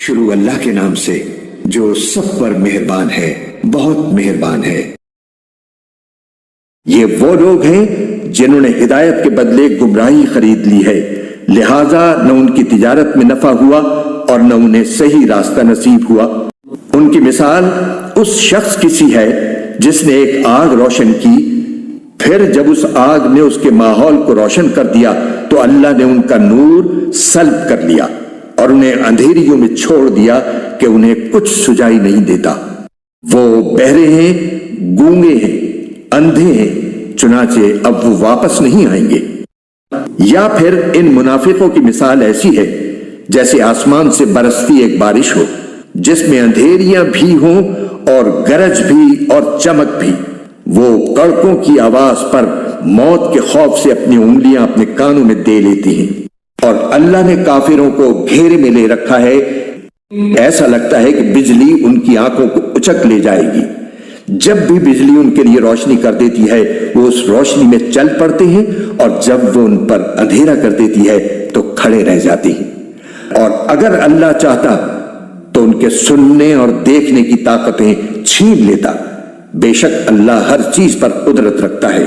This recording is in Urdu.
شروع اللہ کے نام سے جو سب پر مہربان ہے، بہت مہربان ہے۔ یہ وہ لوگ ہیں جنہوں نے ہدایت کے بدلے گمراہی خرید لی ہے، لہذا نہ ان کی تجارت میں نفع ہوا اور نہ انہیں صحیح راستہ نصیب ہوا۔ ان کی مثال اس شخص کی سی ہے جس نے ایک آگ روشن کی، پھر جب اس آگ نے اس کے ماحول کو روشن کر دیا تو اللہ نے ان کا نور سلب کر لیا اور انہیں اندھیریوں میں چھوڑ دیا کہ انہیں کچھ سجائی نہیں دیتا۔ وہ بہرے ہیں، گونگے ہیں، اندھے ہیں، چنانچہ اب وہ واپس نہیں آئیں گے۔ یا پھر ان منافقوں کی مثال ایسی ہے جیسے آسمان سے برستی ایک بارش ہو جس میں اندھیریاں بھی ہوں اور گرج بھی اور چمک بھی۔ وہ کڑکوں کی آواز پر موت کے خوف سے اپنی انگلیاں اپنے کانوں میں دے لیتی ہیں، اور اللہ نے کافروں کو گھیرے میں لے رکھا ہے، ایسا لگتا ہے کہ بجلی ان کی آنکھوں کو اچک لے جائے گی۔ جب بھی بجلی ان کے لیے روشنی کر دیتی ہے وہ اس روشنی میں چل پڑتے ہیں، اور جب وہ ان پر اندھیرا کر دیتی ہے تو کھڑے رہ جاتے ہیں۔ اور اگر اللہ چاہتا تو ان کے سننے اور دیکھنے کی طاقتیں چھین لیتا، بے شک اللہ ہر چیز پر قدرت رکھتا ہے۔